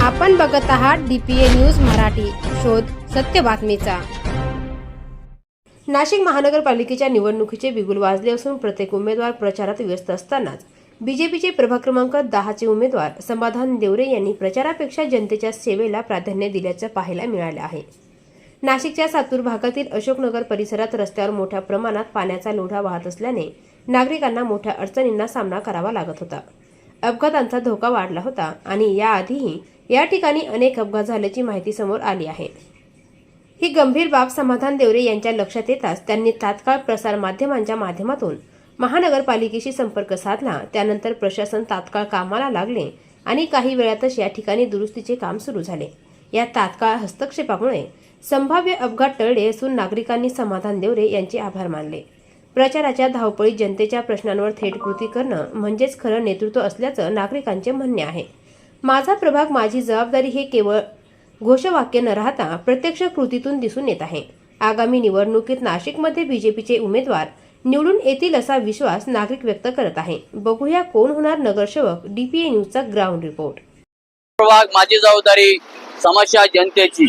आपण बघत आहात DPA न्यूज मराठी, शोध सत्य बातमीचा। नाशिक महानगरपालिकेच्या निवडणुकीचे बिगुल वाजले असून प्रत्येक उमेदवार प्रचारात व्यस्त असतानाच बीजेपीचे प्रभाग क्रमांक 10चे उमेदवार समाधान देवरे यांनी प्रचारापेक्षा जनतेच्या सेवेला प्राधान्य दिल्याचं पाहायला मिळालं आहे। नाशिकच्या सातूर भागातील अशोकनगर परिसरात रस्त्यावर मोठ्या प्रमाणात पाण्याचा लोढा वाहत असल्याने नागरिकांना मोठ्या अडचणींना सामना करावा लागत होता। अपघातांचा धोका वाढला होता आणि याआधीही या ठिकाणी अनेक अपघात झाल्याची माहिती समोर आली आहे। ही गंभीर बाब समाधान देवरे यांच्या लक्षात येताच त्यांनी तात्काळ प्रसार माध्यमांच्या माध्यमातून महानगरपालिकेशी संपर्क साधला। त्यानंतर प्रशासन तात्काळ कामाला लागले आणि काही वेळातच या ठिकाणी दुरुस्तीचे काम सुरू झाले। या तात्काळ हस्तक्षेपामुळे संभाव्य अपघात टळले असून नागरिकांनी समाधान देवरे यांचे आभार मानले। प्रचाराच्या धावपळीत जनतेच्या प्रश्नांवर थेट कृती करणं म्हणजेच खरं नेतृत्व असल्याचं नागरिकांचे म्हणणे आहे। माझा प्रभाग माझी जबाबदारी हे केवळ घोषवाक्य न राहता प्रत्यक्ष कृतीतून दिसून येत आहे। आगामी निवडणुकीत नाशिकमध्ये बीजेपीचे उमेदवार निवडून येतील असा विश्वास नागरिक व्यक्त करत आहे। बघूया कोण होणार नगरसेवक। DPA न्यूजचा ग्राउंड रिपोर्ट। प्रभाग माझी जबाबदारी, समस्या जनतेची।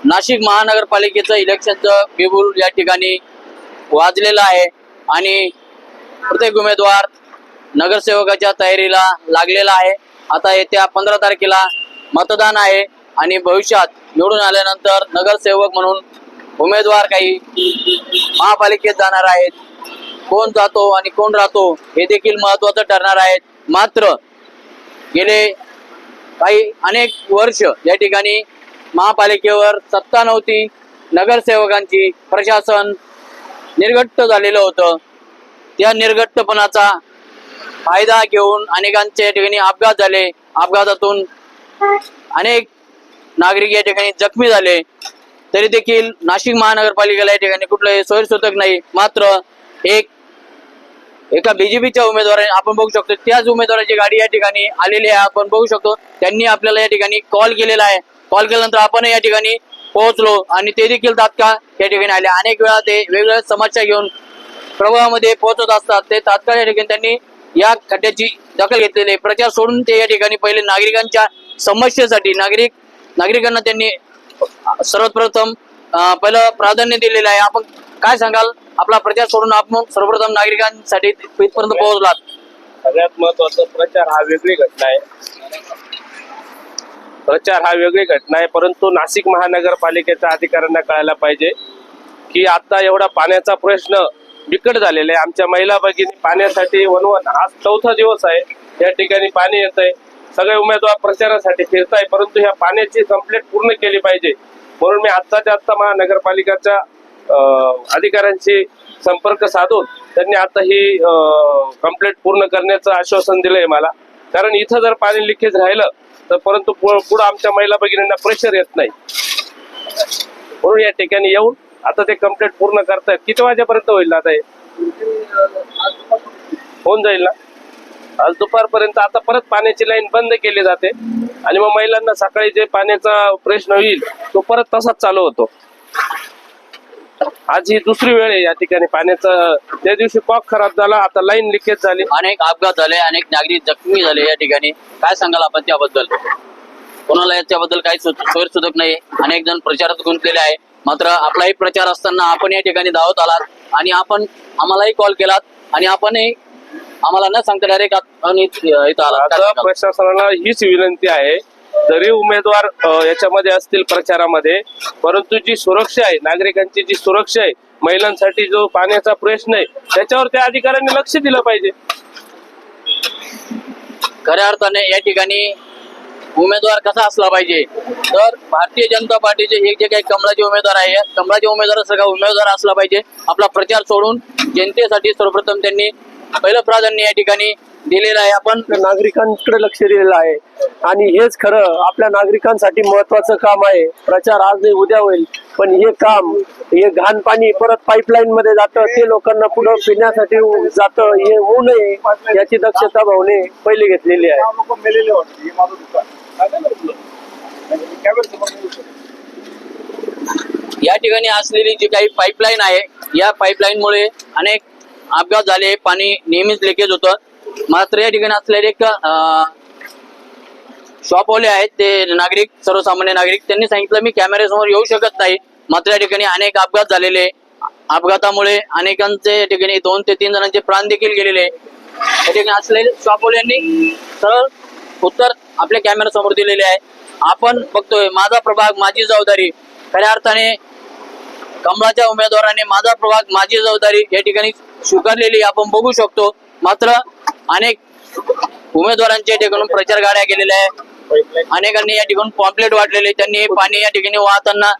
नाशिक महानगरपालिकेचं इलेक्शनचं बिगुल या ठिकाणी वाजलेलं आहे आणि प्रत्येक उमेदवार नगरसेवकाच्या तयारीला लागलेला आहे। आता येत्या 15 तारखेला मतदान आहे आणि भविष्यात निवडून आल्यानंतर नगरसेवक म्हणून उमेदवार काही महापालिकेत जाणार आहेत। कोण जातो आणि कोण राहतो हे देखील महत्त्वाचं ठरणार आहे। मात्र गेले अनेक वर्ष या ठिकाणी महापालिकेवर सत्ता नव्हती, नगरसेवकांची प्रशासन निर्घट्ट झालेलं होतं। त्या निर्घट्टपणाचा फायदा घेऊन अनेकांच्या ठिकाणी अपघात झाले। अपघातातून अनेक नागरिक या ठिकाणी जखमी झाले। तरी देखील नाशिक महानगरपालिकेला या ठिकाणी कुठलंही सोयीसुविधा नाही। मात्र एका बीजेपीच्या उमेदवाराने आपण बघू शकतो, त्याच उमेदवाराची गाडी या ठिकाणी आलेली आहे। आपण बघू शकतो त्यांनी आपल्याला या ठिकाणी कॉल केलेला आहे। कॉल केल्यानंतर आपण या ठिकाणी पोहोचलो आणि ते देखील तात्काळ या ठिकाणी आले। अनेक वेळा ते वेगवेगळ्या समस्या घेऊन प्रभागामध्ये पोहोचत असतात। ते तात्काळ या ठिकाणी त्यांनी या खड्ड्याची दखल घेतलेली आहे। प्रचार सोडून ते या ठिकाणी पहिले नागरिकांच्या समस्येसाठी नागरिकांना त्यांनी सर्वप्रथम पहिलं प्राधान्य दिलेलं आहे। आपण काय सांगाल? आपला प्रचार सोडून आपण सर्वप्रथम नागरिकांसाठी इथपर्यंत पोहोचलात। सगळ्यात महत्वाचं प्रचार हा वेगळी घटना आहे। प्रचार हा वेगळी घटना आहे, परंतु नाशिक महानगरपालिकेच्या अधिकाऱ्यांना कळायला पाहिजे की आता एवढा पाण्याचा प्रश्न बिकट झालेला आहे। आमच्या महिला भगिनी पाण्यासाठी वणवण, आज 4था दिवस आहे या ठिकाणी पाणी येत आहे। सगळे उमेदवार प्रचारासाठी फिरत आहे, परंतु ह्या पाण्याची कंप्लेंट पूर्ण केली पाहिजे। म्हणून मी आत्ता महानगरपालिकेच्या अधिकाऱ्यांशी संपर्क साधून त्यांनी आता ही कंप्लेंट पूर्ण करण्याचं आश्वासन दिलंय मला। कारण इथं जर पाणी लिकेज राहिलं तर परंतु पुढे आमच्या महिला भगिनींना प्रेशर येत नाही। म्हणून या ठिकाणी येऊन आता ते कंप्लेंट पूर्ण करतायत। किती वाजेपर्यंत होईल आता हे? होऊन जाईल ना आज दुपारपर्यंत। आता परत पाण्याची लाईन बंद केली जाते आणि मग महिलांना सकाळी जे पाण्याचा प्रश्न होईल तो परत तसाच चालू होतो। आज ही दुसरी वेळ आहे या ठिकाणी पाण्याचा। त्या दिवशी कॉक खराब झाला, आता लाईन लिकेज झाली, अनेक अपघात झाले, अनेक नागरिक जखमी झाले या ठिकाणी। काय सांगाल आपण त्याबद्दल? कोणाला याच्याबद्दल काही सोयीसुविधा नाही। अनेक जण प्रचारात गुंतलेले आहे। मात्र आपलाही प्रचार असताना आपण या ठिकाणी धावत आलात आणि आपण आम्हालाही कॉल केलात आणि आपणही आम्हाला न सांगता डायरेक्ट इथं आलात। प्रशासनाला हीच विनंती आहे, जरी उमेदवार याच्यामध्ये असतील प्रचारामध्ये, परंतु जी सुरक्षा आहे, नागरिकांची जी सुरक्षा आहे, महिलांसाठी जो पाण्याचा प्रश्न आहे, त्याच्यावर त्या अधिकाऱ्यांनी लक्ष दिलं पाहिजे। खऱ्या अर्थाने या ठिकाणी उमेदवार कसा असला पाहिजे तर भारतीय जनता पार्टीचे हे जे काही कमळाचे उमेदवार आहे, कमळाचे उमेदवार उमेदवार असला पाहिजे। आपला प्रचार सोडून जनतेसाठी सर्वप्रथम त्यांनी पहिलं प्राधान्य या ठिकाणी दिलेलं आहे। आपण नागरिकांकडे लक्ष दिलेलं आहे आणि हेच खरं आपल्या नागरिकांसाठी महत्वाचं काम आहे। प्रचार आज नाही उद्या होईल, पण हे काम, हे घाण पाणी परत पाईपलाईन मध्ये जातं, ते लोकांना पुढे पिण्यासाठी जातं, हे होऊ नये याची दक्षता भावने पहिले घेतलेली आहे। या ठिकाणी असलेली जी काही पाईपलाईन आहे, या पाईपलाईन मुळे अनेक अपघात झाले। पाणी नेहमीच लिकेज होतं। मात्र या ठिकाणी असलेले एक शॉपवाले आहेत ते नागरिक, सर्वसामान्य नागरिक, त्यांनी सांगितलं मी कॅमेऱ्यासमोर येऊ शकत नाही. मात्र या ठिकाणी अनेक अपघात झालेले, अपघातामुळे अनेकांचे या ठिकाणी 2 ते 3 जणांचे प्राण देखील गेलेले. या ठिकाणी असलेले शॉपवाल्यांनी सरळ उत्तर आपल्या कॅमेऱ्यासमोर दिलेले आहे. आपण बघतोय माझा प्रभाग माझी जबाबदारी. खऱ्या अर्थाने कमळाच्या उमेदवाराने माझा प्रभाग माझी जबाबदारी या ठिकाणी स्वीकारलेली आपण बघू शकतो. मात्र अनेक उमेदवारांच्या ठिकाणून प्रचार गाड्या गेलेल्या आहेत. अनेकांनी या ठिकाणी पॉम्पलेट वाटलेले, त्यांनी हे पाणी या ठिकाणी वाहताना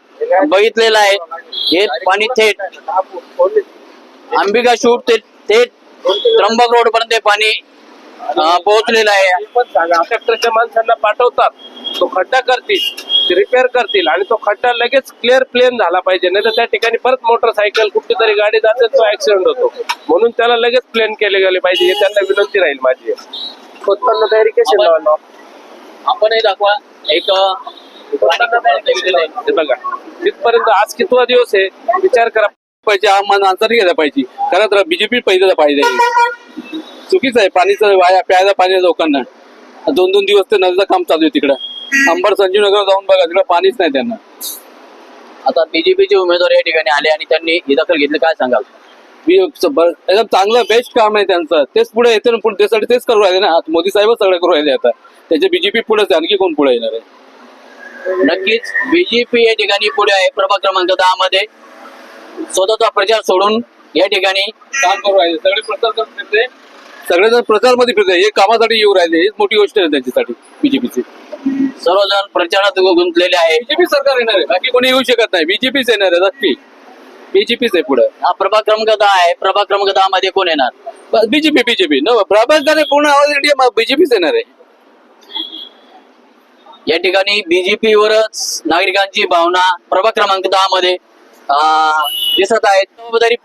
बघितलेलं आहे. हे पाणी थेट अंबिका शूट ते थेट त्र्यंबक रोड पर्यंत हे पाणी पोहोचलेलं आहे. पण सांगा, कंट्रक्टरच्या माणसांना पाठवतात, तो खड्डा करतील, रिपेअर करतील आणि तो खड्डा लगेच क्लिअर प्लेन झाला पाहिजे, नाही तर त्या ठिकाणी परत मोटरसायकल कुठेतरी गाडी जाते, तो ऍक्सिडेंट होतो. म्हणून त्याला लगेच प्लेन केले गेले पाहिजे, हे त्यांना विनंती राहील माझी. उत्पन्न तयारी कशी लावणार आपण हे दाखवा. एक हे बघा, तिथपर्यंत आज कितवा दिवस आहे विचार करा पाहिजे. हा माणसाने घ्यायला पाहिजे. कारण तर बीजेपी पहिल्याचा फायदा चुकीचं आहे. पाणीचं वाया प्यायला पाणी लोकांना 2-2 दिवस ते नदीचं काम चालू आहे तिकडं. अंबर संजीवनगर जाऊन बघा, तिकडे पाणीच नाही त्यांना. आता बीजेपीचे उमेदवार या ठिकाणी आले आणि त्यांनी ही दखल घेतली, काय सांगाल? एकदम चांगलं बेस्ट काम आहे त्यांचं. तेच पुढे येते ना, पुढे त्यासाठी तेच करू राहिले ना. मोदी साहेबच सगळं करू राहिले आता. त्याचे बीजेपी पुढेच, आणखी कोण पुढे येणार आहे? नक्कीच बीजेपी या ठिकाणी पुढे आहे. प्रभाग क्रमांक 10 मध्ये स्वतःचा प्रचार सोडून या ठिकाणी काम करू राहिले. सगळे प्रचार करत फिरते, सगळेजण प्रचार मध्ये फिरते. हे कामासाठी येऊ राहिले, हीच मोठी गोष्ट आहे त्यांच्यासाठी. बीजेपीची सर्वजण प्रचारात गुंतलेले आहे. बीजेपी सरकार येणार आहे, बाकी कोणी येऊ शकत नाही. बीजेपीच येणार आहे, नक्की बीजेपीच आहे पुढे. हा प्रभाग क्रमांक 10 आहे. प्रभाग क्रमांक 10 मध्ये कोण येणार? बीजेपी न प्रभाग पूर्ण आवाज इंडिया बीजेपीच येणार आहे. या ठिकाणी बीजेपीवरच नागरिकांची भावना प्रभाग क्रमांक 10 मध्ये दिसत आहे. जबाबदारी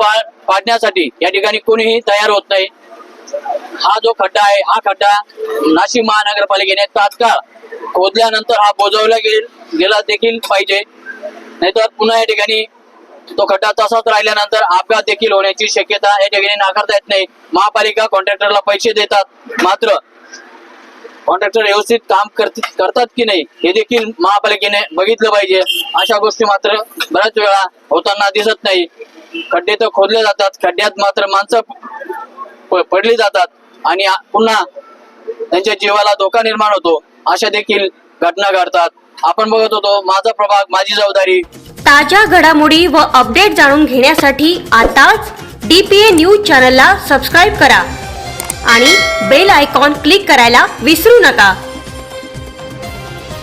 पाडण्यासाठी या ठिकाणी कोणीही तयार होत नाही. हा जो खड्डा आहे, हा खड्डा नाशिक महानगरपालिकेने तात्काळ खोदल्यानंतर हा बुजवला गेला देखील पाहिजे, नाहीतर पुन्हा या ठिकाणी तो खड्डा तसाच राहिल्यानंतर अपघात देखील होण्याची शक्यता या ठिकाणी नाकारता येत नाही. महापालिका कॉन्ट्रॅक्टरला पैसे देतात, मात्र कॉन्ट्रॅक्टर व्यवस्थित काम करतात की नाही हे देखील महापालिकेने बघितलं पाहिजे. अशा गोष्टी मात्र बऱ्याच वेळा होताना दिसत नाही. खड्डे तर खोदले जातात, खड्ड्यात मात्र माणसं पडली जातात आणि पुन्हा त्यांच्या जीवाला धोका निर्माण होतो. अशा देखील घटना घडतात. आपण बघत होतो माझा प्रभाग माझी जबाबदारी. ताज्या घडामोडी व अपडेट जाणून घेण्यासाठी आताच DPA न्यूज चॅनलला सबस्क्राईब करा आणि बेल आयकॉन क्लिक करायला विसरू नका.